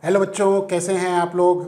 Hello बच्चों, कैसे हैं आप लोग।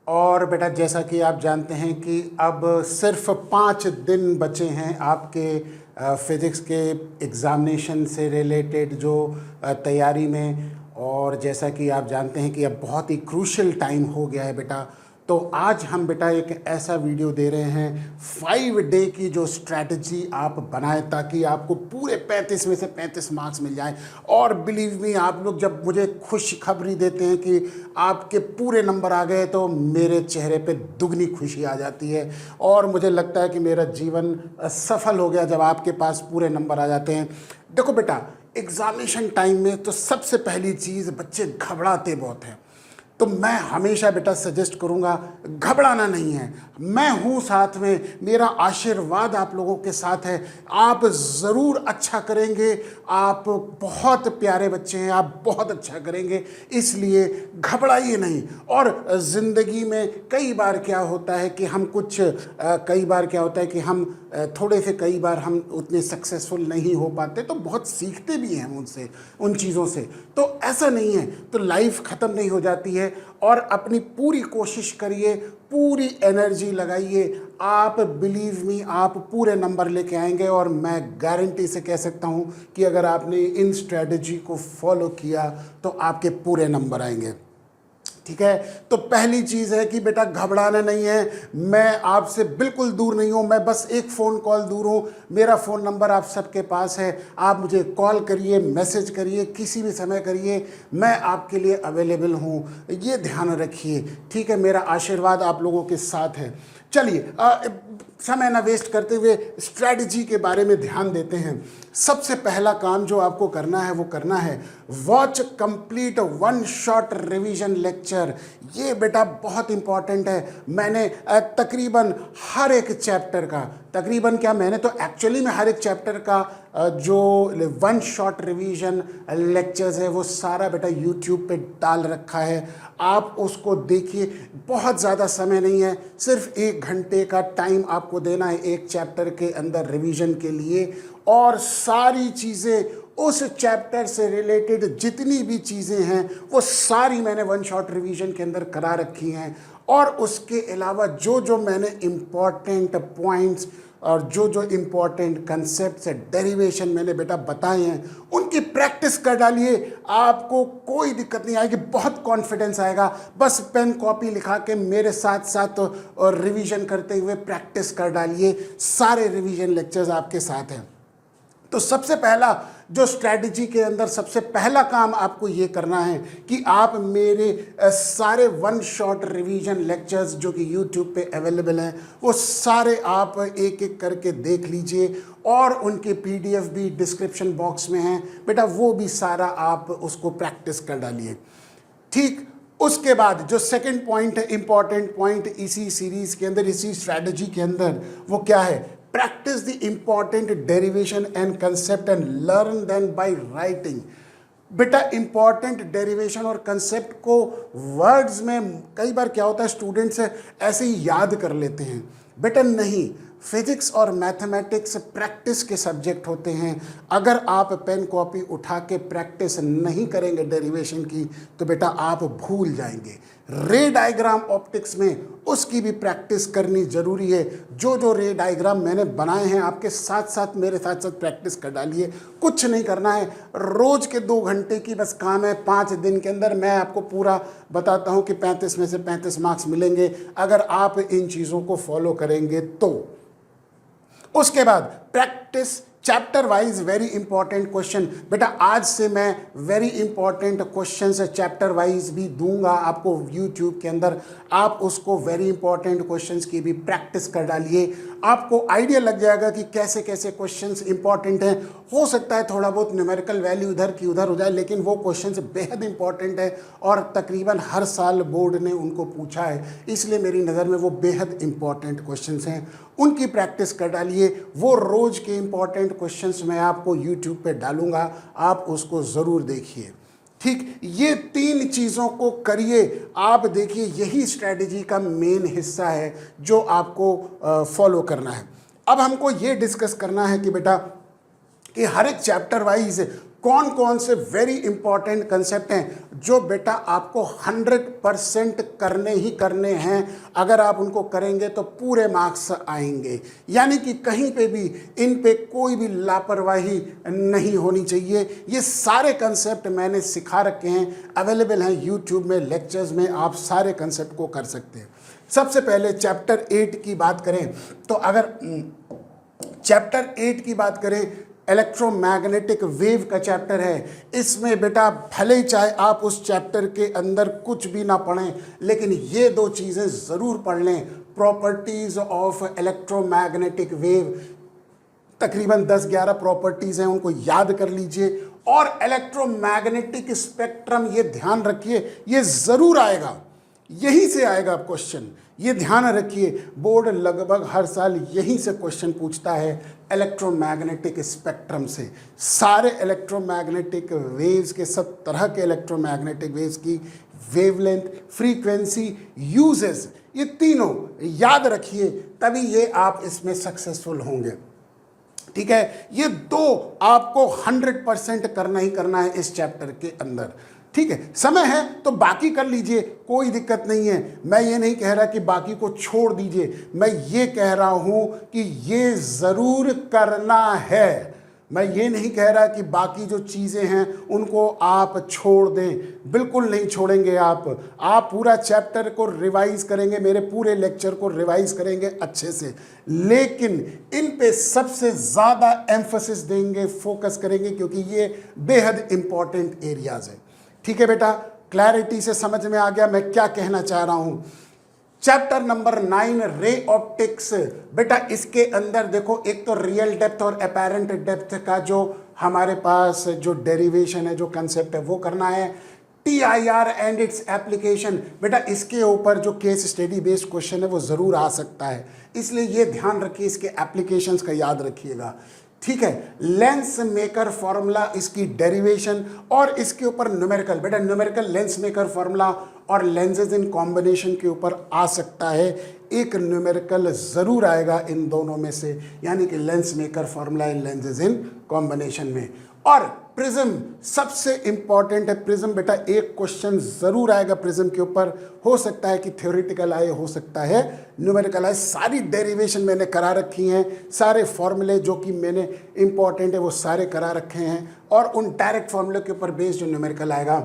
और बेटा, जैसा कि आप जानते हैं कि अब सिर्फ 5 दिन बचे हैं आपके फिज़िक्स के एग्ज़ामिनेशन से रिलेटेड जो तैयारी में। और जैसा कि आप जानते हैं कि अब बहुत ही क्रूशियल टाइम हो गया है बेटा। तो आज हम बेटा एक ऐसा वीडियो दे रहे हैं 5 डे की जो स्ट्रैटेजी आप बनाएं ताकि आपको पूरे 35 में से 35 मार्क्स मिल जाएं। और बिलीव मी, आप लोग जब मुझे खुशखबरी देते हैं कि आपके पूरे नंबर आ गए तो मेरे चेहरे पे दुगनी खुशी आ जाती है। और मुझे लगता है कि मेरा जीवन सफल हो गया जब आपके पास पूरे नंबर आ जाते हैं। देखो बेटा, एग्जामिनेशन टाइम में तो सबसे पहली चीज़, बच्चे घबराते बहुत हैं। तो मैं हमेशा बेटा सजेस्ट करूंगा, घबराना नहीं है। मैं हूं साथ में, मेरा आशीर्वाद आप लोगों के साथ है। आप ज़रूर अच्छा करेंगे। आप बहुत प्यारे बच्चे हैं, आप बहुत अच्छा करेंगे, इसलिए घबराइए नहीं। और ज़िंदगी में कई बार क्या होता है कि हम थोड़े से कई बार हम उतने सक्सेसफुल नहीं हो पाते, तो बहुत सीखते भी हैं उनसे, उन चीज़ों से। तो ऐसा नहीं है, तो लाइफ ख़त्म नहीं हो जाती है। और अपनी पूरी कोशिश करिए, पूरी एनर्जी लगाइए। आप बिलीव मी, आप पूरे नंबर लेके आएंगे। और मैं गारंटी से कह सकता हूँ कि अगर आपने इन स्ट्रेटजी को फॉलो किया तो आपके पूरे नंबर आएंगे। ठीक है। तो पहली चीज़ है कि बेटा घबराना नहीं है। मैं आपसे बिल्कुल दूर नहीं हूँ, मैं बस एक फ़ोन कॉल दूर हूँ। मेरा फ़ोन नंबर आप सबके पास है। आप मुझे कॉल करिए, मैसेज करिए, किसी भी समय करिए, मैं आपके लिए अवेलेबल हूँ। ये ध्यान रखिए, ठीक है। मेरा आशीर्वाद आप लोगों के साथ है। चलिए, समय ना वेस्ट करते हुए स्ट्रैटेजी के बारे में ध्यान देते हैं। सबसे पहला काम जो आपको करना है वो करना है watch complete 1 shot revision lecture. ये बेटा बहुत इंपॉर्टेंट है। मैंने तकरीबन हर एक चैप्टर का, तकरीबन क्या, मैंने तो एक्चुअली में हर एक चैप्टर का जो 1 शॉट रिवीजन लेक्चर्स है वो सारा बेटा यूट्यूब पे डाल रखा है। आप उसको देखिए। बहुत ज़्यादा समय नहीं है, सिर्फ 1 घंटे का टाइम आपको देना है एक चैप्टर के अंदर रिवीजन के लिए। और सारी चीज़ें उस चैप्टर से रिलेटेड जितनी भी चीज़ें हैं वो सारी मैंने 1 शॉट रिवीजन के अंदर करा रखी हैं। और उसके अलावा जो जो मैंने इम्पॉर्टेंट पॉइंट्स और जो जो इम्पॉर्टेंट कंसेप्ट्स है, डेरिवेशन मैंने बेटा बताए हैं, उनकी प्रैक्टिस कर डालिए। आपको कोई दिक्कत नहीं आएगी, बहुत कॉन्फिडेंस आएगा। बस पेन कॉपी लिखा के मेरे साथ साथ और रिवीजन करते हुए प्रैक्टिस कर डालिए। सारे रिवीजन लेक्चर्स आपके साथ हैं। तो सबसे पहला जो स्ट्रैटेजी के अंदर सबसे पहला काम आपको ये करना है कि आप मेरे सारे 1 शॉट रिवीजन लेक्चर्स जो कि यूट्यूब पे अवेलेबल हैं वो सारे आप एक एक करके देख लीजिए। और उनके पीडीएफ भी डिस्क्रिप्शन बॉक्स में हैं बेटा, वो भी सारा आप उसको प्रैक्टिस कर डालिए। ठीक। उसके बाद जो सेकंड पॉइंट है, इंपॉर्टेंट पॉइंट इसी सीरीज के अंदर, इसी स्ट्रैटेजी के अंदर, वो क्या है? Practice the important derivation and concept and learn then by writing. बेटा इंपॉर्टेंट डेरिवेशन और कंसेप्ट को वर्ड्स में कई बार क्या होता है, स्टूडेंट्स ऐसे ही याद कर लेते हैं। बेटा नहीं, फिजिक्स और मैथमेटिक्स प्रैक्टिस के सब्जेक्ट होते हैं। अगर आप पेन कॉपी उठा के प्रैक्टिस नहीं करेंगे डेरिवेशन की तो बेटा आप भूल जाएंगे। रे डायग्राम ऑप्टिक्स में उसकी भी प्रैक्टिस करनी ज़रूरी है। जो जो रे डायग्राम मैंने बनाए हैं आपके साथ साथ मेरे साथ साथ प्रैक्टिस कर डालिए। कुछ नहीं करना है, रोज़ के 2 घंटे की बस काम है। 5 दिन के अंदर मैं आपको पूरा बताता हूँ कि 35 में से 35 मार्क्स मिलेंगे अगर आप इन चीज़ों को फॉलो करेंगे तो। उसके बाद practice chapter wise very important question. बेटा आज से मैं very important questions chapter wise भी दूंगा आपको यूट्यूब के अंदर। आप उसको वेरी इंपॉर्टेंट क्वेश्चंस की भी प्रैक्टिस कर डालिए। आपको आइडिया लग जाएगा कि कैसे कैसे क्वेश्चंस इंपॉर्टेंट हैं। हो सकता है थोड़ा बहुत न्यूमेरिकल वैल्यू इधर की उधर हो जाए, लेकिन वो क्वेश्चंस बेहद इंपॉर्टेंट है और तकरीबन हर साल बोर्ड ने उनको पूछा है, इसलिए मेरी नज़र में वो बेहद इंपॉर्टेंट क्वेश्चंस हैं। उनकी प्रैक्टिस कर डालिए। वो रोज़ के इंपॉर्टेंट क्वेश्चंस मैं आपको यूट्यूब पे डालूंगा, आप उसको ज़रूर देखिए। ठीक, ये 3 चीज़ों को करिए। आप देखिए यही स्ट्रैटेजी का मेन हिस्सा है जो आपको फॉलो करना है। अब हमको ये डिस्कस करना है कि बेटा कि हर एक चैप्टर वाइज कौन कौन से वेरी इंपॉर्टेंट कंसेप्ट हैं जो बेटा आपको 100% करने ही करने हैं। अगर आप उनको करेंगे तो पूरे मार्क्स आएंगे, यानी कि कहीं पे भी इन पे कोई भी लापरवाही नहीं होनी चाहिए। ये सारे कंसेप्ट मैंने सिखा रखे हैं, अवेलेबल हैं यूट्यूब में, लेक्चर्स में, आप सारे कंसेप्ट को कर सकते हैं। सबसे पहले चैप्टर 8 की बात करें तो अगर चैप्टर 8 की बात करें, इलेक्ट्रोमैग्नेटिक वेव का चैप्टर है। इसमें बेटा भले ही चाहे आप उस चैप्टर के अंदर कुछ भी ना पढ़ें, लेकिन ये दो चीज़ें ज़रूर पढ़ लें, प्रॉपर्टीज़ ऑफ इलेक्ट्रोमैग्नेटिक वेव। तकरीबन 10-11 प्रॉपर्टीज़ हैं, उनको याद कर लीजिए। और इलेक्ट्रोमैग्नेटिक स्पेक्ट्रम, ये ध्यान रखिए, ये ज़रूर आएगा, यहीं से आएगा क्वेश्चन, ये ध्यान रखिए। बोर्ड लगभग हर साल यहीं से क्वेश्चन पूछता है, इलेक्ट्रोमैग्नेटिक स्पेक्ट्रम से। सारे इलेक्ट्रोमैग्नेटिक वेव्स के, सब तरह के इलेक्ट्रोमैग्नेटिक वेव्स की वेवलेंथ, फ्रीक्वेंसी, यूजेस, ये तीनों याद रखिए, तभी ये आप इसमें सक्सेसफुल होंगे। ठीक है, ये दो आपको 100% करना ही करना है इस चैप्टर के अंदर। ठीक है, समय है तो बाकी कर लीजिए, कोई दिक्कत नहीं है। मैं ये नहीं कह रहा कि बाकी को छोड़ दीजिए, मैं ये कह रहा हूं कि ये ज़रूर करना है। मैं ये नहीं कह रहा कि बाकी जो चीज़ें हैं उनको आप छोड़ दें, बिल्कुल नहीं छोड़ेंगे आप पूरा चैप्टर को रिवाइज करेंगे, मेरे पूरे लेक्चर को रिवाइज करेंगे अच्छे से, लेकिन इन पे सबसे ज़्यादा एम्फसिस देंगे, फोकस करेंगे, क्योंकि ये बेहद इंपॉर्टेंट एरियाज है। ठीक है बेटा, क्लैरिटी से समझ में आ गया मैं क्या कहना चाह रहा हूं। Chapter number 9 ray optics. बेटा इसके अंदर देखो, एक तो रियल डेप्थ और अपेरेंट डेप्थ का जो हमारे पास जो डेरिवेशन है, जो कंसेप्ट है, वो करना है। TIR एंड इट्स एप्लीकेशन, बेटा इसके ऊपर जो केस स्टडी बेस्ड क्वेश्चन है वो ज़रूर आ सकता है, इसलिए ये ध्यान रखिए, इसके एप्लीकेशंस का याद रखिएगा। ठीक है, लेंस मेकर फॉर्मूला, इसकी डेरिवेशन और इसके ऊपर न्यूमेरिकल। बेटा न्यूमेरिकल लेंस मेकर फॉर्मूला और लेंसेज इन कॉम्बिनेशन के ऊपर आ सकता है, एक न्यूमेरिकल ज़रूर आएगा इन दोनों में से, यानी कि lens maker formula in lenses in combination में। और प्रिज्म सबसे इंपॉर्टेंट है, प्रिज्म बेटा एक क्वेश्चन ज़रूर आएगा प्रिज्म के ऊपर, हो सकता है कि थ्योरेटिकल आए, हो सकता है न्यूमेरिकल आए। सारी डेरिवेशन मैंने करा रखी हैं, सारे फॉर्मूले जो कि मैंने इंपॉर्टेंट है वो सारे करा रखे हैं, और उन डायरेक्ट फॉर्मूले के ऊपर बेस्ड जो न्यूमेरिकल आएगा।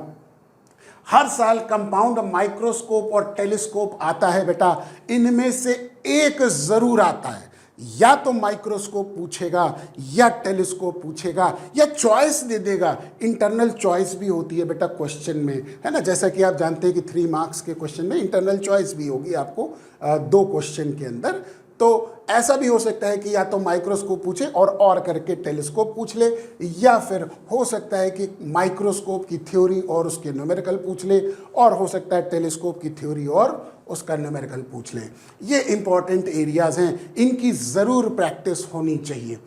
हर साल कंपाउंड माइक्रोस्कोप और टेलीस्कोप आता है बेटा, इनमें से एक ज़रूर आता है, या तो माइक्रोस्कोप पूछेगा या टेलीस्कोप पूछेगा, या चॉइस दे देगा। इंटरनल चॉइस भी होती है बेटा क्वेश्चन में, है ना, जैसा कि आप जानते हैं कि 3 मार्क्स के क्वेश्चन में इंटरनल चॉइस भी होगी आपको 2 क्वेश्चन के अंदर। तो ऐसा भी हो सकता है कि या तो माइक्रोस्कोप पूछे और करके टेलीस्कोप पूछ ले, या फिर हो सकता है कि माइक्रोस्कोप की थ्योरी और उसके न्यूमेरिकल पूछ ले, और हो सकता है टेलीस्कोप की थ्योरी और उसका न्यूमेरिकल पूछ ले। ये इंपॉर्टेंट एरियाज हैं, इनकी ज़रूर प्रैक्टिस होनी चाहिए।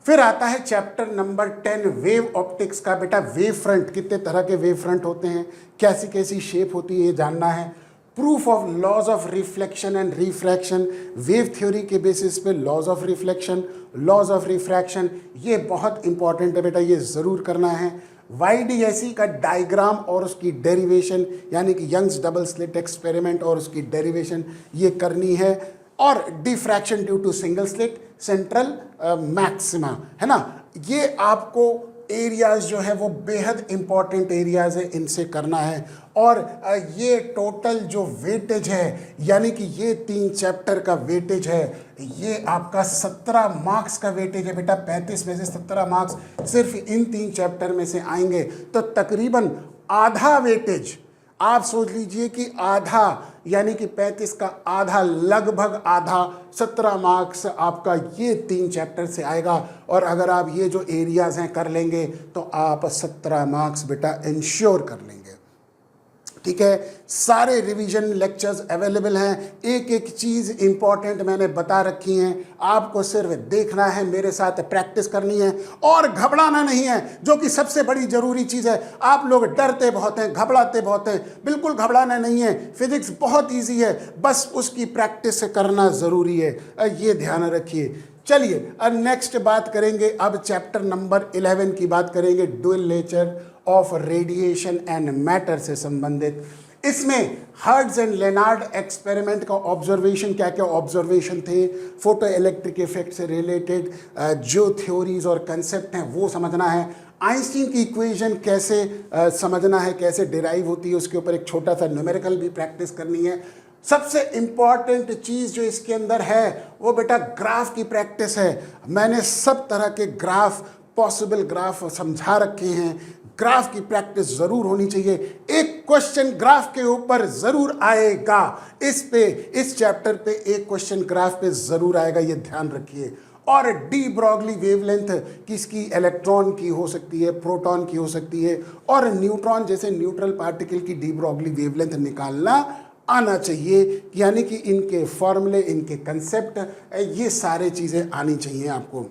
फिर आता है चैप्टर नंबर 10 वेव ऑप्टिक्स का। बेटा वेव फ्रंट, कितने तरह के वेव फ्रंट होते हैं, कैसी कैसी शेप होती है, ये जानना है। Proof of laws of reflection and refraction, wave theory के बेसिस पे laws of reflection, laws of refraction, ये बहुत इंपॉर्टेंट है बेटा, ये ज़रूर करना है। YDSE का डायग्राम और उसकी डेरिवेशन, यानी कि यंग्स डबल स्लिट एक्सपेरिमेंट और उसकी डेरिवेशन, ये करनी है। और diffraction due to single slit, central maxima, है ना, ये आपको एरियाज जो है वो बेहद इंपॉर्टेंट एरियाज है, इनसे करना है। और ये टोटल जो वेटेज है, यानी कि ये 3 चैप्टर का वेटेज है, ये आपका 17 मार्क्स का वेटेज है बेटा। 35 में से 17 मार्क्स सिर्फ इन 3 चैप्टर में से आएंगे, तो तकरीबन आधा वेटेज आप सोच लीजिए कि आधा, यानी कि 35 का आधा, लगभग आधा 17 मार्क्स आपका ये 3 चैप्टर से आएगा। और अगर आप ये जो एरियाज हैं कर लेंगे तो आप 17 मार्क्स बेटा इंश्योर कर लेंगे। ठीक है, सारे रिवीजन लेक्चर्स अवेलेबल हैं, एक एक चीज़ इंपॉर्टेंट मैंने बता रखी हैं, आपको सिर्फ देखना है, मेरे साथ प्रैक्टिस करनी है और घबराना नहीं है, जो कि सबसे बड़ी ज़रूरी चीज़ है। आप लोग डरते बहुत हैं, घबराते बहुत हैं, बिल्कुल घबराना नहीं है। फिजिक्स बहुत ईजी है, बस उसकी प्रैक्टिस करना ज़रूरी है, ये ध्यान रखिए। चलिए अब नेक्स्ट बात करेंगे, अब चैप्टर नंबर 11 की बात करेंगे, dual nature of radiation and matter से संबंधित। इसमें हर्ट्ज एंड लेनार्ड एक्सपेरिमेंट का ऑब्जर्वेशन, क्या क्या ऑब्जर्वेशन थे, फोटो इलेक्ट्रिक इफेक्ट से रिलेटेड जो थ्योरीज और कंसेप्ट हैं वो समझना है। आइंस्टीन की इक्वेशन कैसे समझना है, कैसे डिराइव होती है, उसके ऊपर एक छोटा सा न्यूमेरिकल भी प्रैक्टिस करनी है। सबसे इम्पॉर्टेंट चीज़ जो इसके अंदर है वो बेटा ग्राफ की प्रैक्टिस है। मैंने सब तरह के ग्राफ, पॉसिबल ग्राफ समझा रखे हैं। ग्राफ की प्रैक्टिस ज़रूर होनी चाहिए। एक क्वेश्चन ग्राफ के ऊपर ज़रूर आएगा, इस चैप्टर पे एक क्वेश्चन ग्राफ पे ज़रूर आएगा, ये ध्यान रखिए। और डी ब्रॉगली वेवलेंथ किसकी, इलेक्ट्रॉन की हो सकती है, प्रोटॉन की हो सकती है, और न्यूट्रॉन जैसे न्यूट्रल पार्टिकल की डी ब्रॉगली वेवलेंथ निकालना आना चाहिए। यानी कि इनके फॉर्मूले, इनके कंसेप्ट, ये सारे चीज़ें आनी चाहिए आपको।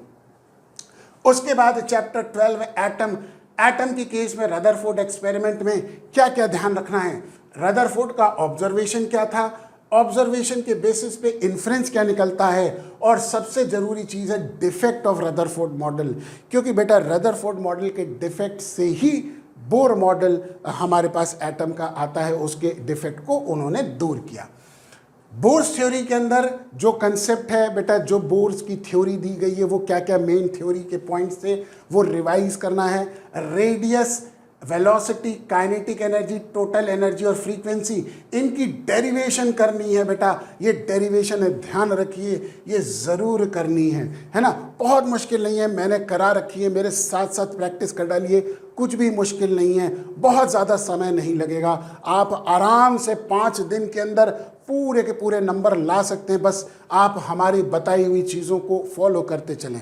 उसके बाद चैप्टर 12 एटम। एटम की केस में रदरफोर्ड एक्सपेरिमेंट में क्या क्या ध्यान रखना है। रदरफोर्ड का ऑब्जर्वेशन क्या था, ऑब्जर्वेशन के बेसिस पे इन्फ्रेंस क्या निकलता है, और सबसे ज़रूरी चीज़ है डिफेक्ट ऑफ रदरफोर्ड मॉडल। क्योंकि बेटा रदरफोर्ड मॉडल के डिफेक्ट से ही बोर मॉडल हमारे पास एटम का आता है, उसके डिफेक्ट को उन्होंने दूर किया। बोर्स थ्योरी के अंदर जो कंसेप्ट है बेटा, जो बोर्स की थ्योरी दी गई है वो क्या क्या मेन थ्योरी के पॉइंट्स थे वो रिवाइज करना है। Radius, velocity, kinetic energy, total energy और फ्रीक्वेंसी, इनकी डेरिवेशन करनी है बेटा। ये डेरिवेशन है, ध्यान रखिए, ये ज़रूर करनी है ना। बहुत मुश्किल नहीं है, मैंने करा रखी है, मेरे साथ साथ प्रैक्टिस कर डालिए, कुछ भी मुश्किल नहीं है, बहुत ज़्यादा समय नहीं लगेगा। आप आराम से 5 दिन के अंदर पूरे के पूरे नंबर ला सकते हैं, बस आप हमारी बताई हुई चीज़ों को फॉलो करते चलें।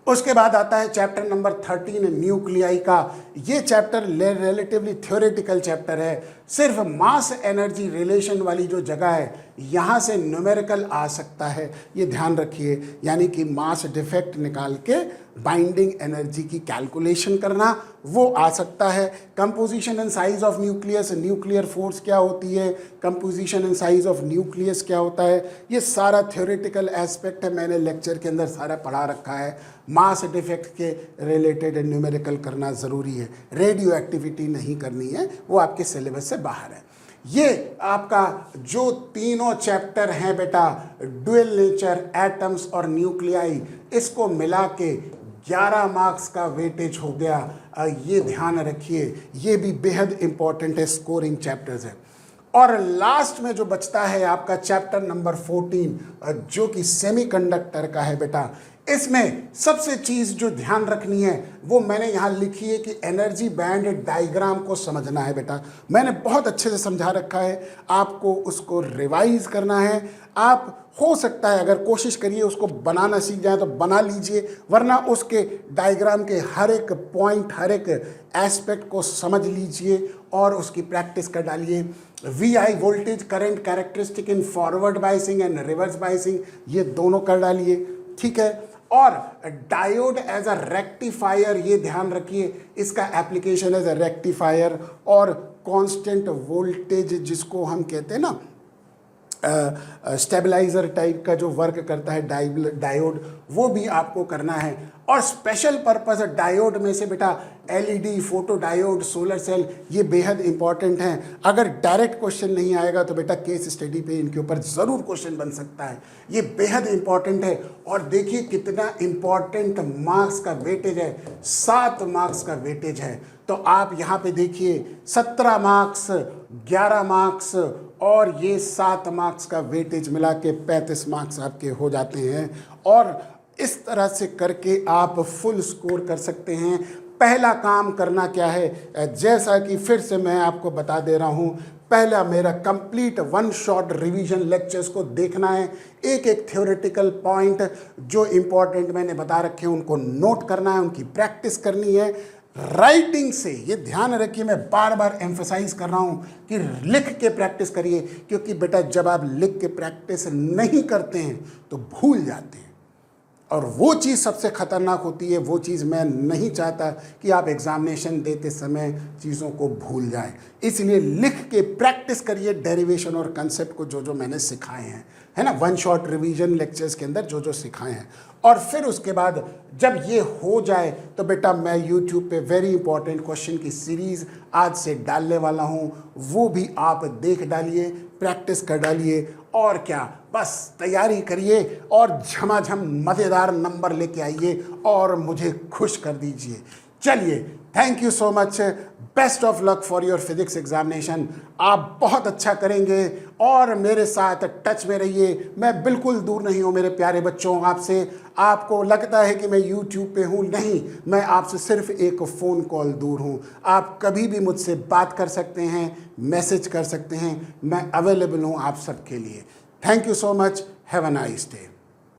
उसके बाद आता है चैप्टर नंबर 13 न्यूक्लियाई का। ये चैप्टर रिलेटिवली थ्योरेटिकल चैप्टर है। सिर्फ मास एनर्जी रिलेशन वाली जो जगह है यहाँ से न्यूमेरिकल आ सकता है, ये ध्यान रखिए। यानी कि मास डिफेक्ट निकाल के बाइंडिंग एनर्जी की कैलकुलेशन करना वो आ सकता है। Composition and size of nucleus, nuclear force क्या होती है, composition and size of nucleus क्या होता है, ये सारा थ्योरेटिकल एस्पेक्ट है, मैंने लेक्चर के अंदर सारा पढ़ा रखा है। मास डिफेक्ट के रिलेटेड न्यूमेरिकल करना ज़रूरी है, रेडियो एक्टिविटी नहीं करनी है, वो आपके सिलेबस से बाहर है। ये आपका जो तीनों चैप्टर हैं बेटा, ड्यूअल नेचर, एटम्स और न्यूक्लियाई, इसको मिला के 11 मार्क्स का वेटेज हो गया। ये ध्यान रखिए, ये भी बेहद इंपॉर्टेंट है, स्कोरिंग चैप्टर्स है। और लास्ट में जो बचता है आपका चैप्टर नंबर 14 जो कि सेमीकंडक्टर का है बेटा। इसमें सबसे चीज़ जो ध्यान रखनी है वो मैंने यहाँ लिखी है कि एनर्जी बैंड डायग्राम को समझना है बेटा। मैंने बहुत अच्छे से समझा रखा है, आपको उसको रिवाइज करना है। आप हो सकता है अगर कोशिश करिए उसको बनाना सीख जाए तो बना लीजिए, वरना उसके डायग्राम के हर एक पॉइंट, हर एक एस्पेक्ट को समझ लीजिए और उसकी प्रैक्टिस कर डालिए। VI voltage current characteristic in forward biasing and reverse biasing, ये दोनों कर डालिए, ठीक है। और डायोड एज अ रेक्टिफायर, ये ध्यान रखिए, इसका एप्लीकेशन एज अ रेक्टिफायर। और कांस्टेंट वोल्टेज जिसको हम कहते हैं ना स्टेबलाइजर टाइप का जो वर्क करता है डायोड, वो भी आपको करना है। और स्पेशल पर्पस डायोड में से बेटा LED, photo diode, solar cell, ये बेहद इंपॉर्टेंट हैं। अगर डायरेक्ट क्वेश्चन नहीं आएगा तो बेटा केस स्टडी पे इनके ऊपर ज़रूर क्वेश्चन बन सकता है, ये बेहद इंपॉर्टेंट है। और देखिए कितना इंपॉर्टेंट मार्क्स का वेटेज है, 7 मार्क्स का वेटेज है। तो आप यहाँ पे देखिए 17 मार्क्स, 11 मार्क्स और ये 7 मार्क्स का वेटेज मिला के 35 मार्क्स आपके हो जाते हैं। और इस तरह से करके आप फुल स्कोर कर सकते हैं। पहला काम करना क्या है, जैसा कि फिर से मैं आपको बता दे रहा हूँ, पहला मेरा कंप्लीट 1 शॉट रिवीजन लेक्चर्स को देखना है। एक एक थ्योरेटिकल पॉइंट जो इम्पोर्टेंट मैंने बता रखे हैं उनको नोट करना है, उनकी प्रैक्टिस करनी है। राइटिंग से ये ध्यान रखिए, मैं बार बार एम्फसाइज कर रहा हूँ कि लिख के प्रैक्टिस करिए, क्योंकि बेटा जब आप लिख के प्रैक्टिस नहीं करते हैं तो भूल जाते हैं। और वो चीज़ सबसे ख़तरनाक होती है, वो चीज़ मैं नहीं चाहता कि आप एग्ज़ामिनेशन देते समय चीज़ों को भूल जाएं। इसलिए लिख के प्रैक्टिस करिए डेरिवेशन और कंसेप्ट को, जो जो मैंने सिखाए हैं, है ना, वन शॉट रिवीजन लेक्चर्स के अंदर जो जो सिखाए हैं। और फिर उसके बाद जब ये हो जाए तो बेटा मैं YouTube पे वेरी इंपॉर्टेंट क्वेश्चन की सीरीज़ आज से डालने वाला हूँ, वो भी आप देख डालिए, प्रैक्टिस कर डालिए, और क्या, बस तैयारी करिए और झमाझम मज़ेदार नंबर लेके आइए और मुझे खुश कर दीजिए। चलिए, thank you so much, best of luck for your physics examination. आप बहुत अच्छा करेंगे और मेरे साथ टच में रहिए। मैं बिल्कुल दूर नहीं हूँ मेरे प्यारे बच्चों आपसे। आपको लगता है कि मैं YouTube पे हूँ, नहीं, मैं आपसे सिर्फ एक फ़ोन कॉल दूर हूँ। आप कभी भी मुझसे बात कर सकते हैं, मैसेज कर सकते हैं, मैं अवेलेबल हूँ आप सबके लिए। Thank you so much, have a nice day.